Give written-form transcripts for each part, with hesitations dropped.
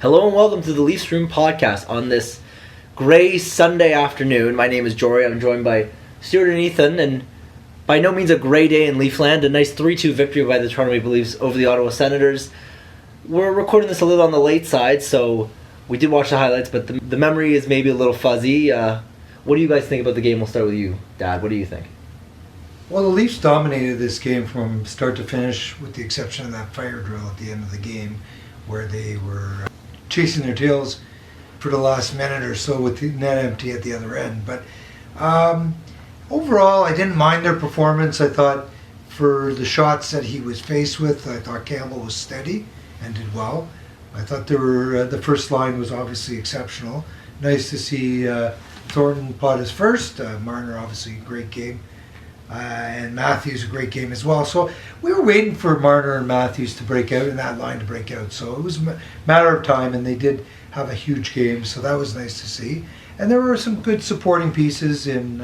Hello and welcome to the Leafs Room podcast on this gray Sunday afternoon. My name is Jori. I'm joined by Stuart and Ethan, and by no means a gray day in Leafland. A nice 3-2 victory by the Toronto Maple Leafs over the Ottawa Senators. We're recording this a little on the late side, so we did watch the highlights, but the memory is maybe a little fuzzy. What do you guys think about the game? We'll start with you, Dad. What do you think? Well, the Leafs dominated this game from start to finish, with the exception of that fire drill at the end of the game, where they were chasing their tails for the last minute or so with the net empty at the other end. But overall, I didn't mind their performance. I thought for the shots that he was faced with, I thought Campbell was steady and did well. I thought the first line was obviously exceptional. Nice to see Thornton pot his first. Marner, obviously, a great game. And Matthews, a great game as well. So we were waiting for Marner and Matthews to break out and that line to break out. So it was a matter of time, and they did have a huge game. So that was nice to see. And there were some good supporting pieces in,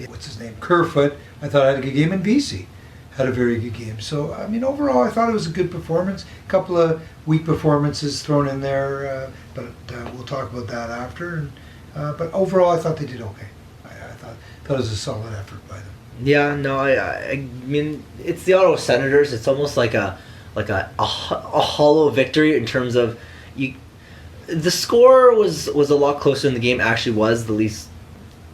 what's his name, Kerfoot. I thought had a good game, and VC had a very good game. So, I mean, overall, I thought it was a good performance. A couple of weak performances thrown in there, but we'll talk about that after. But overall, I thought they did okay. I thought it was a solid effort by them. Yeah, no, I mean, it's the Ottawa Senators. It's almost like a hollow victory in terms of the score was a lot closer than the game actually was. The Leafs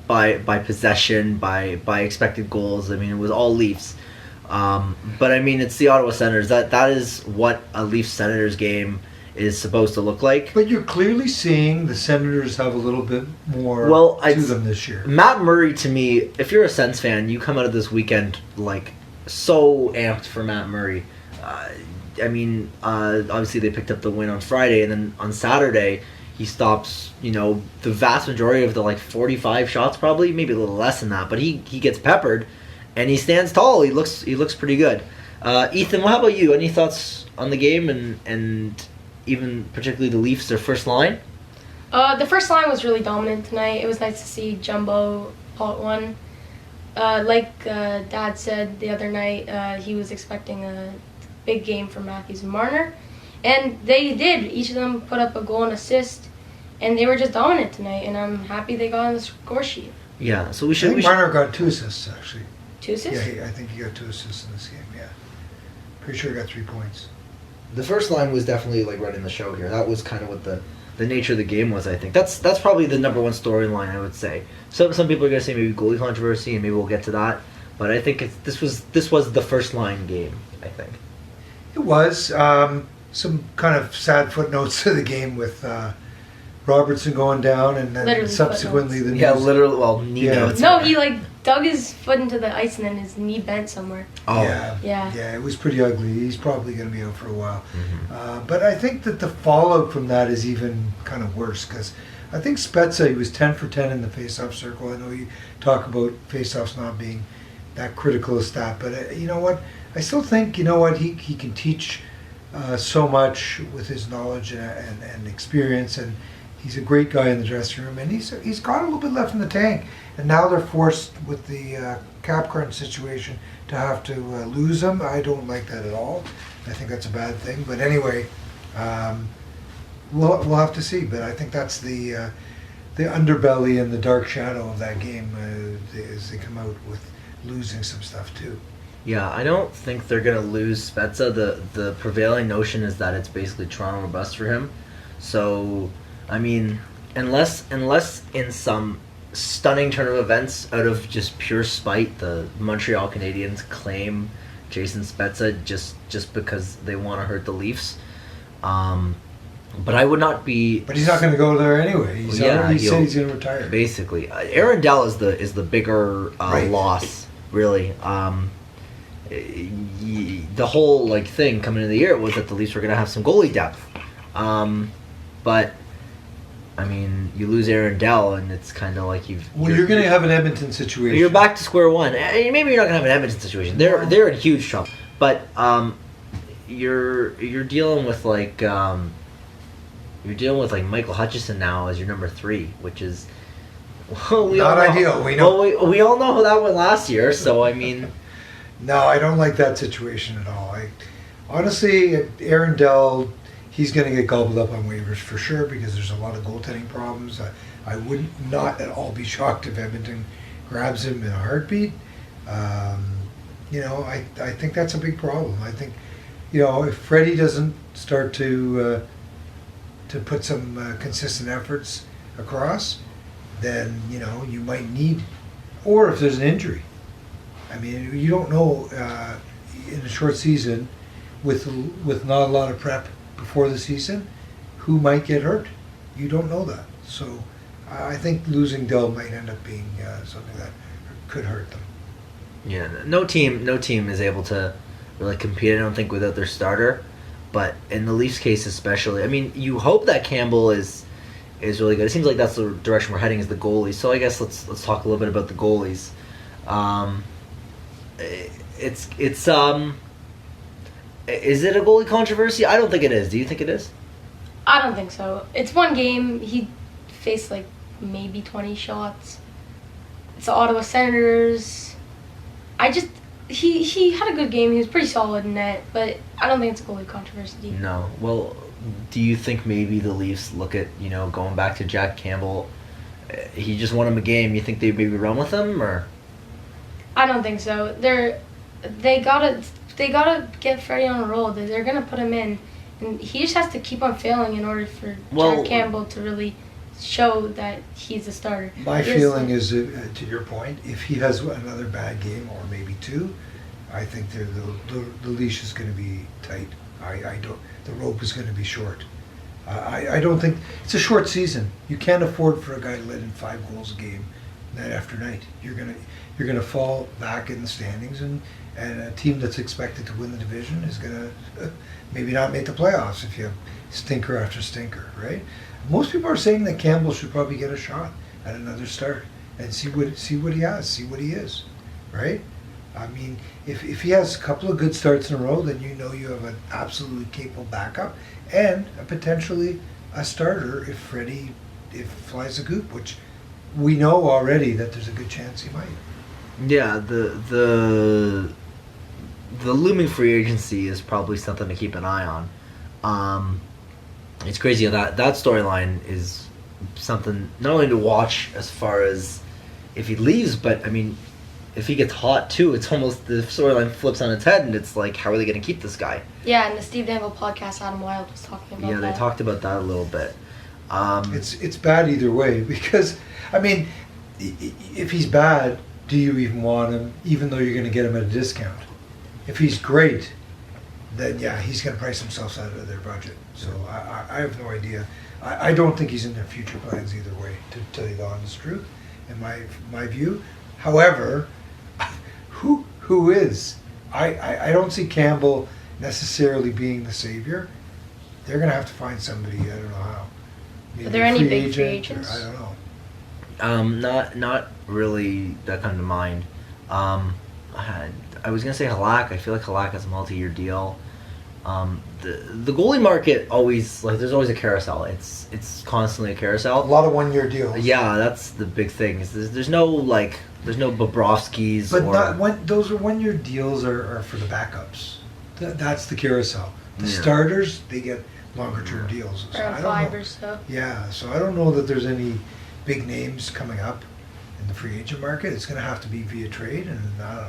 by possession, by expected goals. I mean, it was all Leafs. But I mean, it's the Ottawa Senators. That is what a Leafs Senators game is supposed to look like. But you're clearly seeing the Senators have a little bit more to them this year. Matt Murray, to me, if you're a Sens fan, you come out of this weekend like so amped for Matt Murray. I mean, obviously they picked up the win on Friday, and then on Saturday he stops, the vast majority of the 45 shots, probably, maybe a little less than that, but he gets peppered, and he stands tall. He looks pretty good. Ethan, how about you? Any thoughts on the game and even particularly the Leafs, their first line? The first line was really dominant tonight. It was nice to see Jumbo pot one. Like Dad said the other night, he was expecting a big game from Matthews and Marner. And they did. Each of them put up a goal and assist. And they were just dominant tonight. And I'm happy they got on the score sheet. Yeah, so Marner got 2 assists, actually. 2 assists? Yeah, I think he got 2 assists in this game, yeah. Pretty sure he got 3 points. The first line was definitely running the show here. That was kind of what the nature of the game was, I think. That's probably the number one storyline, I would say. Some people are going to say maybe goalie controversy, and maybe we'll get to that. But I think this was the first line game, I think. It was. Some kind of sad footnotes to the game with Robertson going down, and then literally subsequently footnotes. the news. Literally, knee notes. No, he dug his foot into the ice and then his knee bent somewhere. Oh. Yeah, it was pretty ugly. He's probably going to be out for a while. Mm-hmm. But I think that the fallout from that is even kind of worse, because I think Spezza, he was 10 for 10 in the face-off circle. I know you talk about face-offs not being that critical a stat, but you know what? I still think, he can teach so much with his knowledge and experience, and he's a great guy in the dressing room, and he's got a little bit left in the tank. And now they're forced with the cap crunch situation to have to lose him. I don't like that at all. I think that's a bad thing. But anyway, we'll have to see. But I think that's the underbelly and the dark shadow of that game as they come out with losing some stuff too. Yeah, I don't think they're going to lose Spezza. The prevailing notion is that it's basically Toronto or bust for him. So, I mean, unless in some stunning turn of events out of just pure spite, the Montreal Canadiens claim Jason Spezza just because they want to hurt the Leafs. But I would not be. But he's not going to go there anyway. He said he's going to retire. Basically, Aaron Dell is the bigger loss, really. The whole thing coming into the year was that the Leafs were going to have some goalie depth, but I mean, you lose Aaron Dell, and it's kind of like you're going to have an Edmonton situation. You're back to square one. Maybe you're not going to have an Edmonton situation. They're in huge trouble. But you're dealing with Michael Hutchison now as your number 3, which is not ideal. We know. Well, we all know how that went last year. So I mean, no, I don't like that situation at all. Honestly, Aaron Dell he's going to get gobbled up on waivers for sure because there's a lot of goaltending problems. I would not at all be shocked if Edmonton grabs him in a heartbeat. I think that's a big problem. I think, if Freddie doesn't start to put some consistent efforts across, then you might need, or if there's an injury. I mean, you don't know in a short season with not a lot of prep before the season who might get hurt. You don't know that. So I think losing Dell might end up being something that could hurt them. Yeah, no team is able to really compete, I don't think, without their starter. But in the Leafs case especially, I mean, you hope that Campbell is really good. It seems like that's the direction we're heading, is the goalies. So I guess let's talk a little bit about the goalies. Is it a goalie controversy? I don't think it is. Do you think it is? I don't think so. It's one game. He faced like maybe 20 shots. It's the Ottawa Senators. He had a good game. He was pretty solid in net, but I don't think it's a goalie controversy. No. Well, do you think maybe the Leafs look at, going back to Jack Campbell, he just won him a game, you think they maybe run with him, or? I don't think so. They gotta get Freddie on a roll. They're gonna put him in, and he just has to keep on failing in order for Jack Campbell to really show that he's a starter. My feeling is, to your point, if he has another bad game or maybe two, I think the leash is going to be tight. The rope is going to be short. I don't think it's a short season. You can't afford for a guy to let in 5 goals a game night after night. You're gonna fall back in the standings, and a team that's expected to win the division is gonna maybe not make the playoffs if you have stinker after stinker, right? Most people are saying that Campbell should probably get a shot at another start and see what he has, see what he is, right? I mean, if he has a couple of good starts in a row, then you have an absolutely capable backup and potentially a starter if Freddie flies the coop, which we know already that there's a good chance he might. Yeah, the looming free agency is probably something to keep an eye on. It's crazy that storyline is something not only to watch as far as if he leaves, but I mean, if he gets hot too, it's almost the storyline flips on its head, and it's like, how are they going to keep this guy? Yeah, and the Steve Dangle podcast, Adam Wilde was talking about that. Yeah, they talked about that a little bit. It's bad either way because, I mean, if he's bad, do you even want him, even though you're going to get him at a discount? If he's great, then yeah, he's going to price himself out of their budget. So I have no idea. I don't think he's in their future plans either way, to tell you the honest truth, in my view. However, who is? I don't see Campbell necessarily being the savior. They're going to have to find somebody. I don't know how. Maybe are there any big free agents? I don't know. Not really that come to mind. I was gonna say Halak. I feel like Halak has a multi-year deal. The goalie market always, like, there's always a carousel. It's constantly a carousel. A lot of 1-year deals. Yeah, that's the big thing. There's no Bobrovskis. But those are 1-year deals are for the backups. That's the carousel. The starters, they get longer term deals. So around 5 or so. Yeah, so I don't know that there's any big names coming up in the free agent market. It's going to have to be via trade, and I don't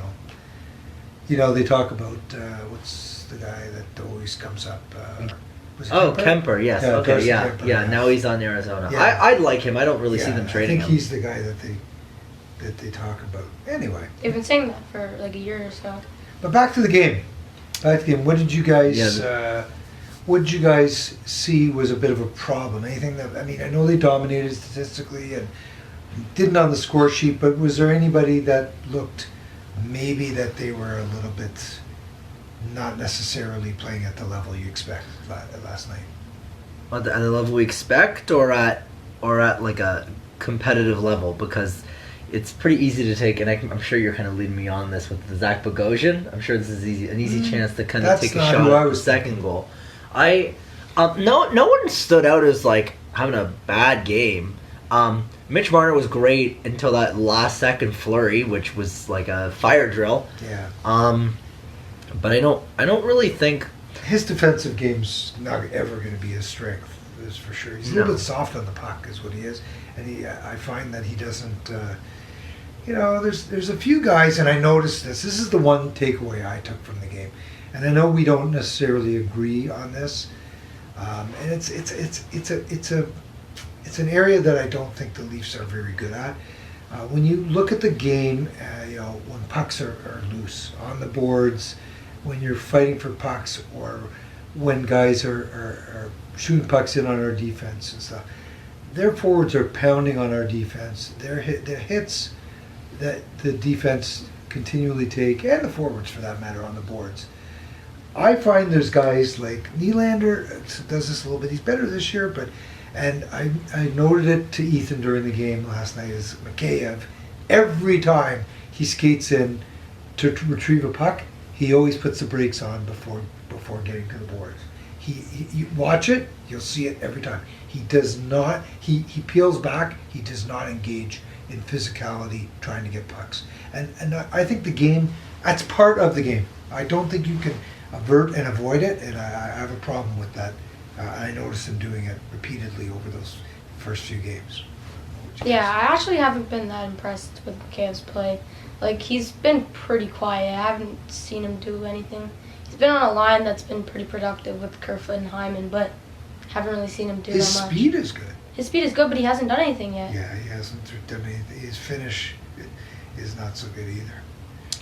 know. They talk about what's the guy that always comes up. Kemper, yes. Yeah, okay, yeah, Kemper, yeah. Now he's on Arizona. Yeah. I'd like him. I don't really see them trading him. I think he's the guy that they talk about. Anyway, they've been saying that for like a year or so. But back to the game. What did you guys? What did you guys see was a bit of a problem? Anything that, I mean, I know they dominated statistically and didn't on the score sheet, but was there anybody that looked maybe that they were a little bit not necessarily playing at the level you expect last night? At the level we expect, or at like a competitive level? Because it's pretty easy to take, and I'm sure you're kind of leading me on this with the Zach Bogosian. I'm sure this is an easy chance to kind of take a shot at the second goal. No one stood out as like having a bad game. Mitch Marner was great until that last second flurry, which was like a fire drill. Yeah. But I don't really think His defensive game's not ever going to be his strength, is for sure. He's a little No. bit soft on the puck, is what he is, and I find that he doesn't. There's a few guys, and I noticed this. This is the one takeaway I took from the game, and I know we don't necessarily agree on this, and it's an area that I don't think the Leafs are very good at. When you look at the game, when pucks are loose on the boards, when you're fighting for pucks, or when guys are shooting pucks in on our defense and stuff, their forwards are pounding on our defense. The hits that the defense continually take, and the forwards for that matter, on the boards. I find there's guys like Nylander does this a little bit. He's better this year, and I noted it to Ethan during the game last night, is Mikheyev, every time he skates in to retrieve a puck, he always puts the brakes on before getting to the boards. You watch it, you'll see it every time. He does not, he peels back, he does not engage in physicality trying to get pucks. And I think the game, that's part of the game. I don't think you can avert and avoid it, and I have a problem with that. I noticed him doing it repeatedly over those first few games. Yeah, I actually haven't been that impressed with Mikheyev's play. Like, he's been pretty quiet. I haven't seen him do anything. He's been on a line that's been pretty productive with Kerfoot and Hyman, but haven't really seen him do His that much. speed is good. His speed is good, but he hasn't done anything yet. Yeah, he hasn't done anything. His finish is not so good either.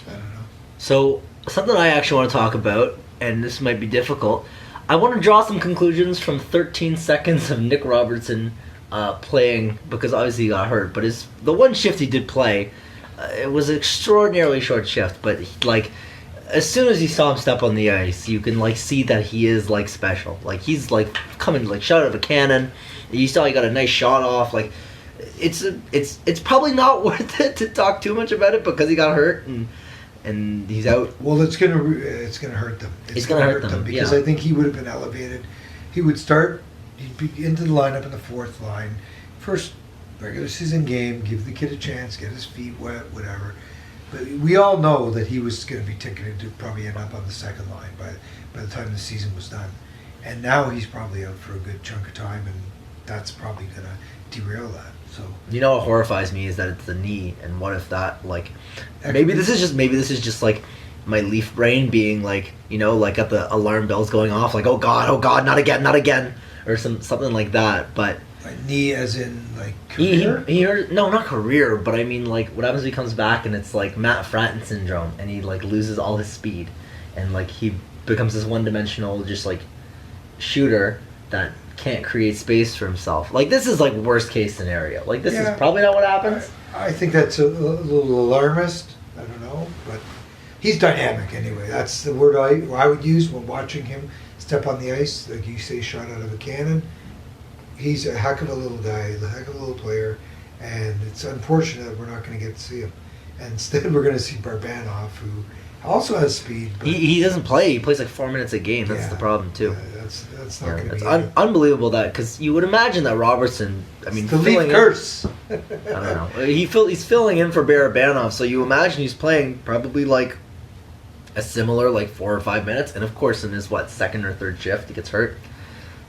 I don't know. So, something I actually want to talk about, and this might be difficult, I want to draw some conclusions from 13 seconds of Nick Robertson playing, because obviously he got hurt, but the one shift he did play, it was an extraordinarily short shift, but as soon as you saw him step on the ice, you can see that he is special. He's coming shot out of a cannon. You saw he got a nice shot off. It's probably not worth it to talk too much about it because he got hurt and he's out. Well, it's gonna hurt them. It's gonna hurt them because I think he would have been elevated. He would start. He'd be into the lineup in the fourth line, first regular season game. Give the kid a chance, get his feet wet, whatever. But we all know that he was going to be ticketed to probably end up on the second line by the time the season was done. And now he's probably out for a good chunk of time, and that's probably going to derail that. So what horrifies me is that it's the knee, and what if that maybe this is just my Leaf brain being at the alarm bells going off, oh god, not again, or something like that. But knee as in career? He hurt, no, not career, but I mean what happens if he comes back and it's Matt Fratton syndrome, and he loses all his speed, and he becomes this one-dimensional just shooter that can't create space for himself. This is worst case scenario. This is probably not what happens. I think that's a little alarmist. I don't know, but he's dynamic anyway. That's the word I would use when watching him step on the ice. Like you say, shot out of a cannon. He's a heck of a little guy, a heck of a little player, and it's unfortunate we're not going to get to see him. And instead, we're going to see Barbanov, who also has speed. But he doesn't play. He plays 4 minutes a game. That's the problem too. That's not going to be. It's unbelievable that, because you would imagine that Robertson. I mean, it's the Leaf curse. I don't know. He's filling in for Barabanov, so you imagine he's playing probably a similar 4 or 5 minutes, and of course in his second or third shift he gets hurt.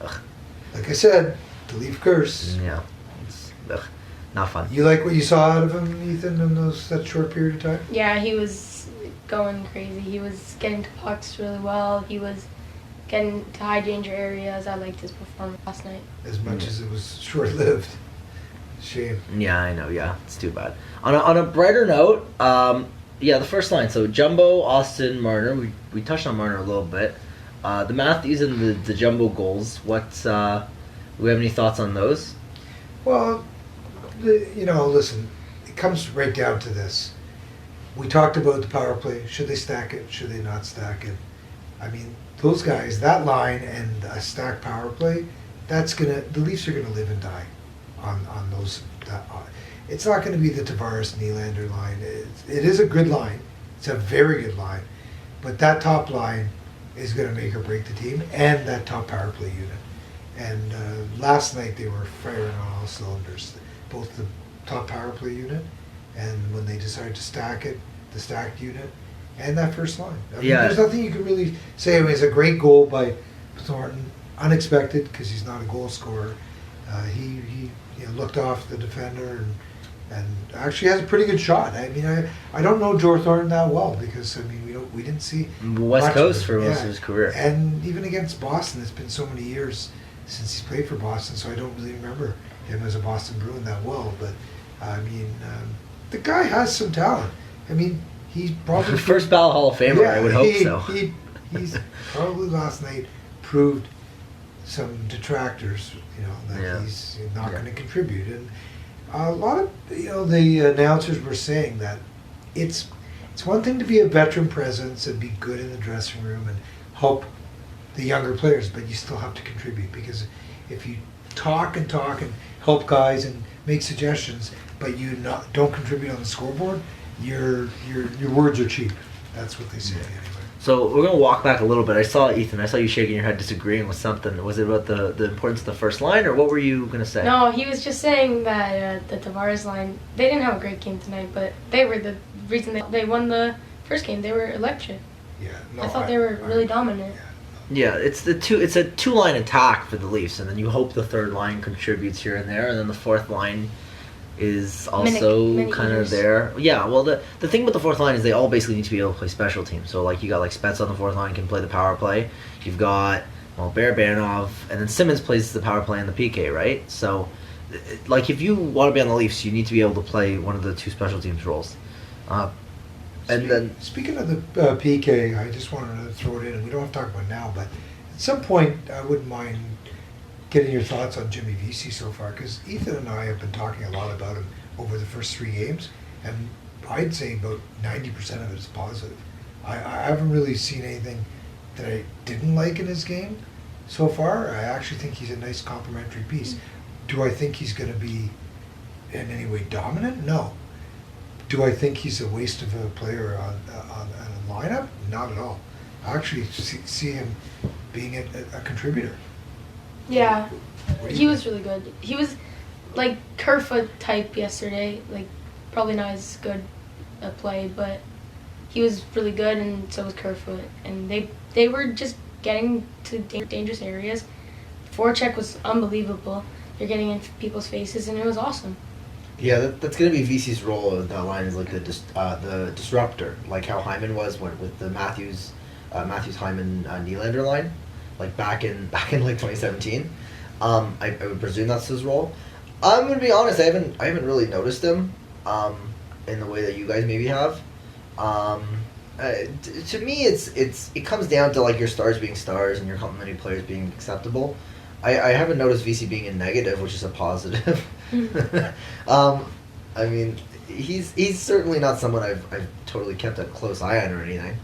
Ugh. Like I said, the Leaf curse. Yeah, it's not fun. You like what you saw out of him, Ethan, in that short period of time? Yeah, he was going crazy. He was getting to pucks really well. He was getting to high danger areas. I liked his performance last night. As much as it was short-lived. Shame. Yeah, I know. Yeah, it's too bad. On a brighter note, the first line. So Jumbo, Austin, Marner. We touched on Marner a little bit. The Matthews and the Jumbo goals. Do we have any thoughts on those? Well, listen, it comes right down to this. We talked about the power play. Should they stack it? Should they not stack it? I mean, those guys, that line and a stacked power play, the Leafs are gonna live and die on those. It's not going to be the Tavares Nylander line. It is a good line. It's a very good line, but that top line is going to make or break the team, and that top power play unit. And last night they were firing on all cylinders, both the top power play unit, and when they decided to stack it, the stacked unit, and that first line. I mean, Yeah. there's nothing you can really say. I mean, it's a great goal by Thornton, unexpected because he's not a goal scorer. He looked off the defender and actually has a pretty good shot. I mean, I don't know Jor Thornton that well because I mean we didn't see West much Coast of for him. most of his career. And even against Boston, it's been so many years since he's played for Boston, so I don't really remember him as a Boston Bruin that well. But I mean, the guy has some talent. I mean, he's probably First ballot Hall of Famer, I would hope so. He's probably last night proved some detractors, that he's not going to contribute. And a lot of the announcers were saying that it's one thing to be a veteran presence and be good in the dressing room and help the younger players, but you still have to contribute, because if you talk and help guys and make suggestions, but you don't contribute on the scoreboard, your words are cheap. That's what they say anyway. So we're going to walk back a little bit. I saw you shaking your head disagreeing with something. Was it about the importance of the first line, or what were you going to say? No, he was just saying that the Tavares line, they didn't have a great game tonight, but they were the reason they won the first game. They were electric. Yeah, no, I thought they were really dominant. Yeah, it's a 2-line attack for the Leafs, and then you hope the third line contributes here and there, and then the fourth line is also kind of there. Yeah, well, the thing with the fourth line is they all basically need to be able to play special teams. So like you got like Spets on the fourth line, can play the power play. You've got Barabanov, and then Simmons plays the power play and the PK, right? So like if you want to be on the Leafs, you need to be able to play one of the two special teams roles. Speaking of the PK, I just wanted to throw it in, and we don't have to talk about it now, but at some point I wouldn't mind getting your thoughts on Jimmy Vesey so far, because Ethan and I have been talking a lot about him over the first 3 games, and I'd say about 90% of it is positive. I haven't really seen anything that I didn't like in his game so far. I actually think he's a nice complementary piece. Do I think he's going to be in any way dominant? No. Do I think he's a waste of a player on a lineup? Not at all. I actually see him being a contributor. Yeah, he was really good. He was like Kerfoot type yesterday, like probably not as good a play, but he was really good, and so was Kerfoot. And they were just getting to dangerous areas. Forecheck was unbelievable. You're getting in people's faces, and it was awesome. Yeah, that's going to be VC's role in that line, is like the disruptor, like how Hyman was with the Matthews Hyman Nylander line, like back in like 2017. I would presume that's his role. I'm going to be honest, I haven't really noticed him in the way that you guys maybe have. To me, it comes down to like your stars being stars and your complementary players being acceptable. I haven't noticed VC being a negative, which is a positive. I mean, he's certainly not someone I've totally kept a close eye on or anything.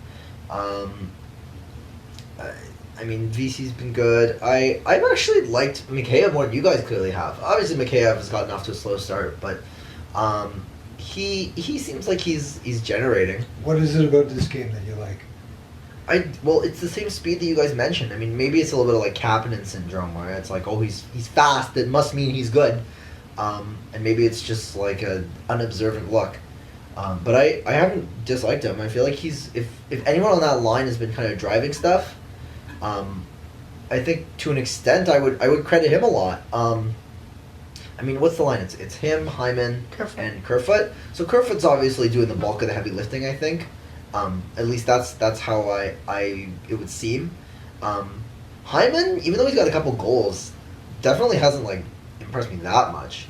I mean, VC's been good. I've actually liked Mikheyev more than you guys clearly have. Obviously, Mikheyev has gotten off to a slow start, but he seems like he's generating. What is it about this game that you like? Well, it's the same speed that you guys mentioned. I mean, maybe it's a little bit of like Kapanen syndrome, where it's like, oh, he's fast. That must mean he's good. And maybe it's just like an unobservant look. But I haven't disliked him. I feel like he's if anyone on that line has been kind of driving stuff, I think to an extent I would credit him a lot. I mean, what's the line? It's him, Hyman, Kerfoot. and Kerfoot. So Kerfoot's obviously doing the bulk of the heavy lifting, I think. At least that's how it would seem. Hyman, even though he's got a couple goals, definitely hasn't like impressed me that much.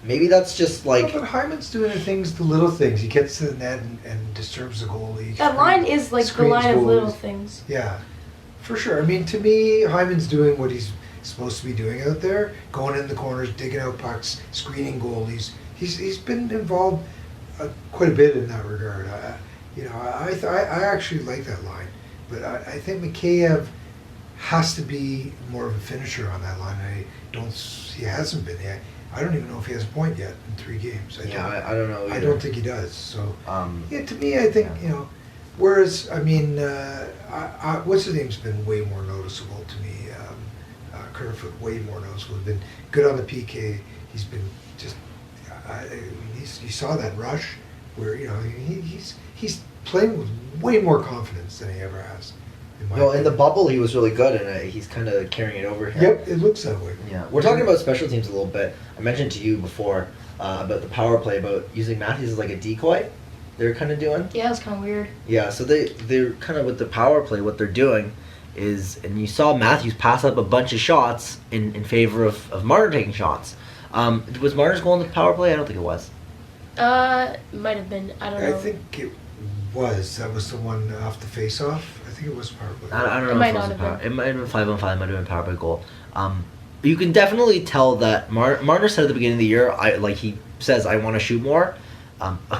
Maybe that's just like... No, but Hyman's doing the little things. He gets to the net and disturbs the goalie. That line is like the line of little things. Yeah, for sure. I mean, to me, Hyman's doing what he's supposed to be doing out there, going in the corners, digging out pucks, screening goalies. He's been involved quite a bit in that regard. I actually like that line, but I think Mikheyev has to be more of a finisher on that line. He hasn't been yet. I don't even know if he has a point yet in 3 games. I don't know either. I don't think he does. So to me, I think Whereas I mean, what's his name's been way more noticeable to me. Kerfoot way more noticeable. He's been good on the PK. He's been just. You saw that rush where he's playing with way more confidence than he ever has. In my No, in the opinion. bubble he was really good, and he's kind of carrying it over here. Yep, it looks that way. Yeah, we're talking about special teams a little bit. I mentioned to you before about the power play, about using Matthews as like a decoy. They're kind of doing. Yeah, it's kind of weird. Yeah, so they're kind of with the power play. What they're doing is, and you saw Matthews pass up a bunch of shots in favor of Marner taking shots. Was Marner's goal in the power play? I don't think it was. Might have been. I don't know. I think it was. That was the one off the face-off. I think it was power play. I don't know It might if it was not a have power. been. It might have been 5-on-5. Might have been a power play goal. You can definitely tell that Marner said at the beginning of the year, he says, I want to shoot more.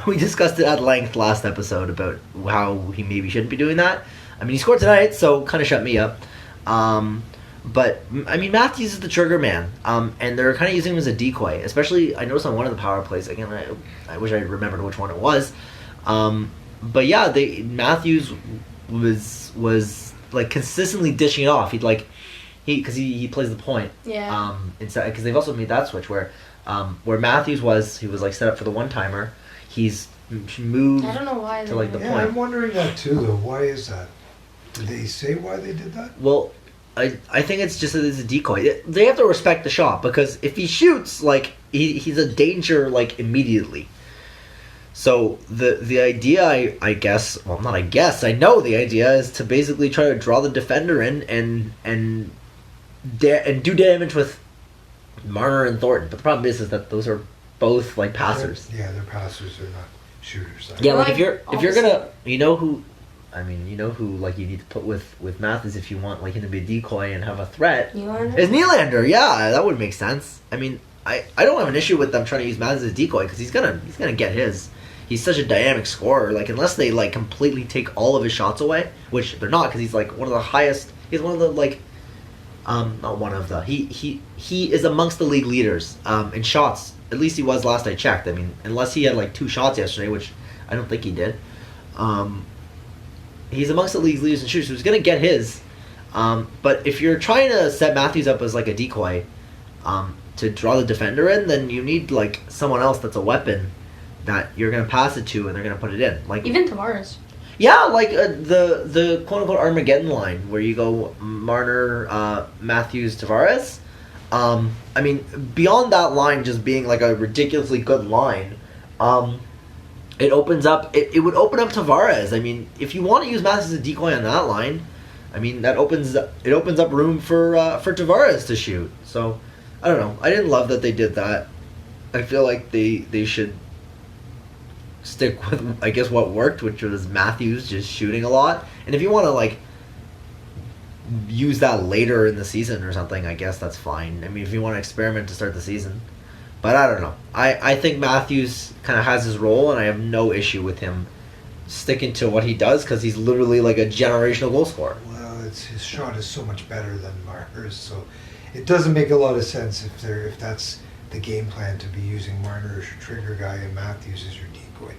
We discussed it at length last episode about how he maybe shouldn't be doing that. I mean, he scored tonight, so kind of shut me up. But I mean, Matthews is the trigger man, and they're kind of using him as a decoy. Especially, I noticed on one of the power plays. Again, I wish I remembered which one it was. But yeah, Matthews was like consistently dishing it off. Because he plays the point. Yeah. Instead, because they've also made that switch where Matthews was like set up for the one timer. He's moved I don't know why. to like the Yeah, point. I'm wondering that too, though. Why is that? Did they say why they did that? Well, I think it's just that it's a decoy. They have to respect the shot, because if he shoots, like he's a danger like immediately. So the idea, I guess, well, not I guess, I know the idea is to basically try to draw the defender in and do damage with Marner and Thornton. But the problem is that those are both like passers. They're passers. They're not shooters. Yeah, like Like, if you're gonna, you know who like you need to put with Matthews if you want like him to be a decoy and have a threat. Nylander? Is Nylander? Yeah, that would make sense. I mean, I don't have an issue with them trying to use Matthews as a decoy, because he's gonna get his. He's such a dynamic scorer. Like, unless they like completely take all of his shots away, which they're not, because he's like one of the highest. He's one of the like, not one of the. He is amongst the league leaders in shots. At least he was last I checked. I mean, unless he had like 2 shots yesterday, which I don't think he did. He's amongst the league's leaders in shoots, so he's gonna get his. But if you're trying to set Matthews up as like a decoy, to draw the defender in, then you need like someone else that's a weapon that you're gonna pass it to and they're gonna put it in. Like Even Tavares. yeah, like the quote unquote Armageddon line where you go Marner, Matthews, Tavares. I mean, beyond that line just being like a ridiculously good line, it opens up. It would open up Tavares. I mean, if you want to use Matthews as a decoy on that line, I mean that opens up room for Tavares to shoot. So I don't know. I didn't love that they did that. I feel like they should stick with, I guess, what worked, which was Matthews just shooting a lot. And if you want to like use that later in the season or something, I guess that's fine. I mean, if you want to experiment to start the season. But I don't know. I think Matthews kind of has his role, and I have no issue with him sticking to what he does, because he's literally like a generational goal scorer. Well, his shot is so much better than Marner's, so it doesn't make a lot of sense if that's the game plan, to be using Marner as your trigger guy and Matthews as your decoy.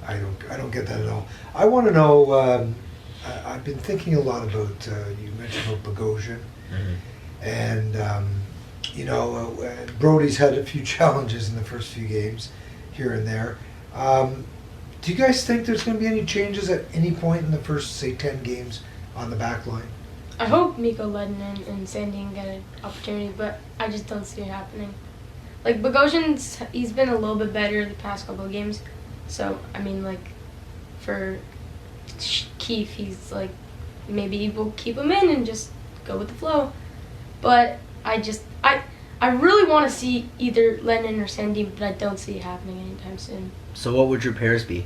I don't get that at all. I want to know. I've been thinking a lot about. You mentioned about Bogosian, and Brody's had a few challenges in the first few games, here and there. Do you guys think there's going to be any changes at any point in the first, say, 10 games on the back line? I hope Mikko Lehtonen and Sandy get an opportunity, but I just don't see it happening. Like, Bogosian's, he's been a little bit better the past couple of games. So, I mean, like, for Keefe, he's like, maybe we'll keep him in and just go with the flow. But I really want to see either Lennon or Sandy, but I don't see it happening anytime soon. So what would your pairs be?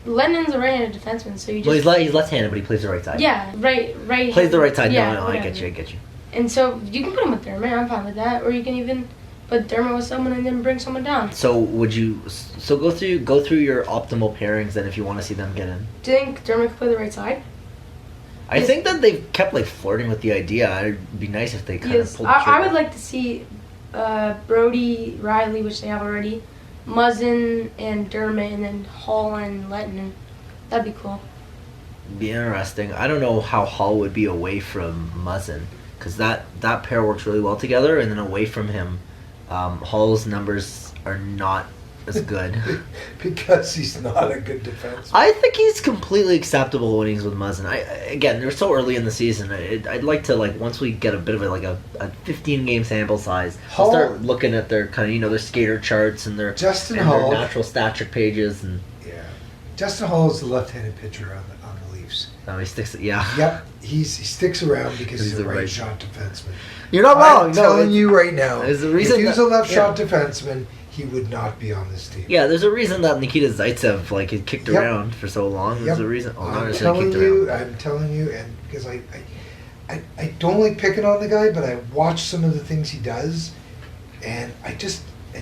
Lennon's a right-handed defenseman, so you just... Well, he's left-handed, but he plays the right side. Yeah, right. Plays the right side. Yeah, No, I whatever. get you. And so you can put him with Dermott. I'm fine with that. Or you can even put Dermott with someone and then bring someone down. So would you? So go through your optimal pairings then, if you want to see them get in. Do you think Dermott could play the right side? I think that they've kept like flirting with the idea. It'd be nice if they kind Yes, of pulled the trigger. I would like to see Brody, Riley, which they have already, Muzzin and Dermott, and then Hall and Letton. That'd be cool. Be interesting. I don't know how Hall would be away from Muzzin, because that pair works really well together, and then away from him, Hall's numbers are not as good. Because he's not a good defenseman. I think he's completely acceptable when he's with Muzzin. Again, they're so early in the season. I'd like to once we get a bit of a 15 game sample size, Hull, start looking at their kind of their skater charts and their Hull, their natural stat trick pages and. Yeah, Justin Hull is the left-handed pitcher on the Leafs. No, he sticks. Yeah. Yep, he sticks around because he's a right shot defenseman. You're not wrong. I'm telling you right now. There's a reason if he was a left shot defenseman, he would not be on this team. Yeah, there's a reason that Nikita Zaitsev had kicked around for so long. There's a reason. Oh, I'm telling you, and because I don't like picking on the guy, but I watch some of the things he does, and I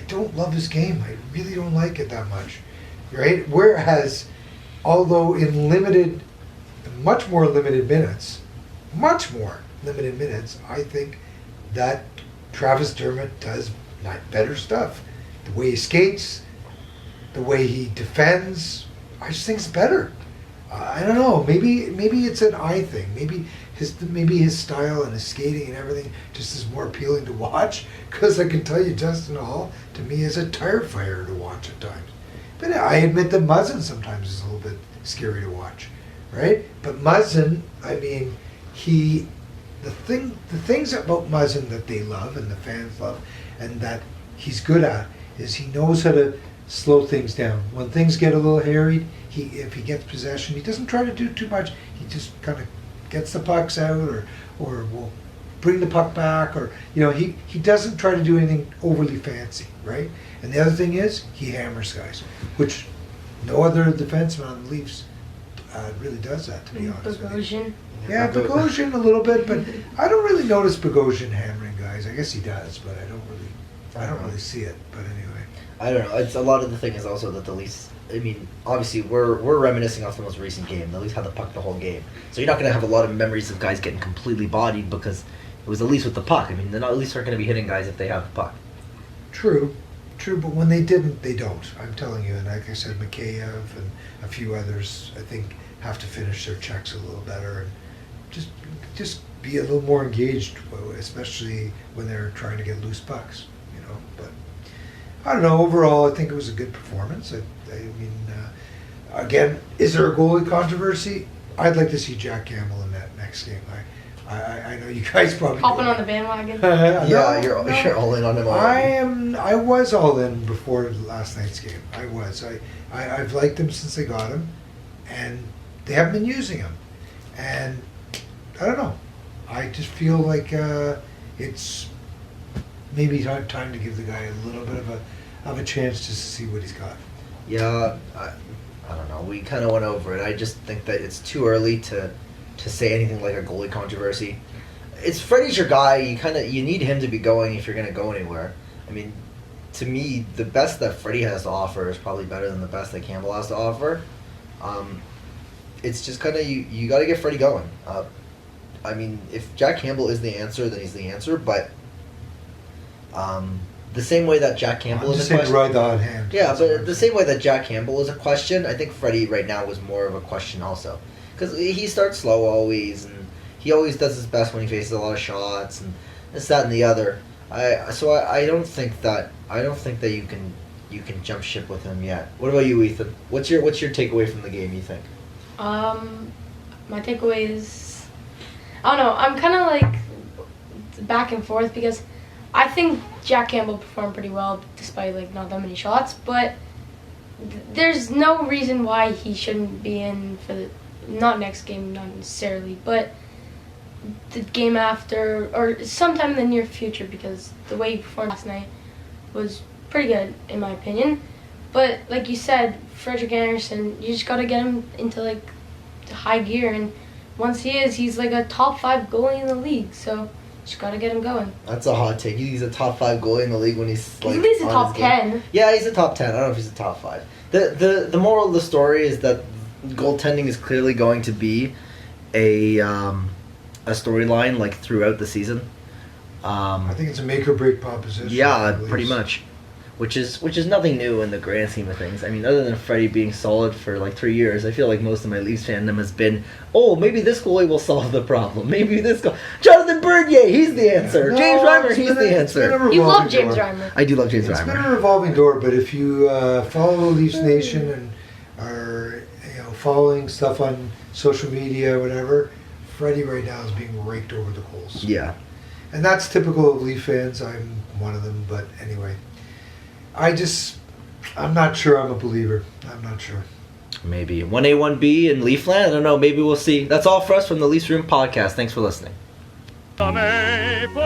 don't love his game. I really don't like it that much, right? Whereas, although in much more limited minutes, I think that Travis Dermott does better stuff. The way he skates, the way he defends, I just think it's better. I don't know. Maybe it's an eye thing. Maybe his style and his skating and everything just is more appealing to watch. Because I can tell you, Justin Hall to me is a tire fire to watch at times. But I admit that Muzzin sometimes is a little bit scary to watch, right? But Muzzin, I mean, the things about Muzzin that they love and the fans love, and that he's good at, is he knows how to slow things down. When things get a little harried, if he gets possession, he doesn't try to do too much. He just kind of gets the pucks out, or will bring the puck back, or he doesn't try to do anything overly fancy, right? And the other thing is he hammers guys, which no other defenseman on the Leafs really does that, to be honest with you. Yeah, Bogosian a little bit, but I don't really notice Bogosian hammering guys. I guess he does, but I don't really see it. But anyway, I don't know. It's a lot of the thing is also that the Leafs. I mean, obviously we're reminiscing off the most recent game. The Leafs had the puck the whole game, so you're not going to have a lot of memories of guys getting completely bodied because it was the Leafs with the puck. I mean, the Leafs aren't going to be hitting guys if they have the puck. True, but when they didn't, they don't. I'm telling you, and like I said, Mikheyev and a few others, I think, have to finish their checks a little better and just be a little more engaged, especially when they're trying to get loose pucks, But I don't know. Overall, I think it was a good performance. I mean, again, is there a goalie controversy? I'd like to see Jack Campbell in that next game. I know you guys probably hopping on the bandwagon. You're all in on him. I was all in before last night's game. I was. I've liked him since they got him, and they haven't been using him, and I don't know. I just feel like it's maybe time to give the guy a little bit of a chance just to see what he's got. Yeah, I don't know. We kind of went over it. I just think that it's too early to say anything like a goalie controversy. Freddie's your guy. You need him to be going if you're going to go anywhere. I mean, to me, the best that Freddie has to offer is probably better than the best that Campbell has to offer. It's just kind of you got to get Freddie going. I mean, if Jack Campbell is the answer, then he's the answer. But the same way that Jack Campbell is a question. Ride the hot hand. Yeah, but the same way that Jack Campbell is a question, I think Freddie right now was more of a question also. Because he starts slow always, and he always does his best when he faces a lot of shots, and this, that, and the other. I don't think that you can jump ship with him yet. What about you, Ethan? What's your takeaway from the game, you think? My takeaway is, I don't know, I'm kind of like back and forth because I think Jack Campbell performed pretty well despite not that many shots, but there's no reason why he shouldn't be in for not next game, not necessarily, but the game after or sometime in the near future, because the way he performed last night was pretty good in my opinion. But like you said, Frederick Anderson, you just got to get him into the high gear, and once he's like a top 5 goalie in the league, so just got to get him going. That's a hot take. He's a top 5 goalie in the league when he's at least a top 10. Yeah, he's a top 10. I don't know if he's a top 5. The moral of the story is that goaltending is clearly going to be a storyline throughout the season. I think it's a make or break proposition. Yeah, pretty much. which is nothing new in the grand scheme of things. I mean, other than Freddie being solid for like 3 years, I feel like most of my Leafs fandom has been, oh, maybe this goalie will solve the problem. Maybe this goal, Jonathan Bernier, he's the answer. No, James Reimer, it's he's been a- the it's been a answer. You love revolving James door. Reimer. I do love James It's been Reimer. a revolving door, but if you follow Leafs Nation and are following stuff on social media, whatever, Freddie right now is being raked over the coals. Yeah. And that's typical of Leaf fans. I'm one of them, but anyway. I'm not sure I'm a believer. I'm not sure. Maybe 1A, 1B in Leafland. I don't know. Maybe we'll see. That's all for us from the Leafs Room Podcast. Thanks for listening. The Maple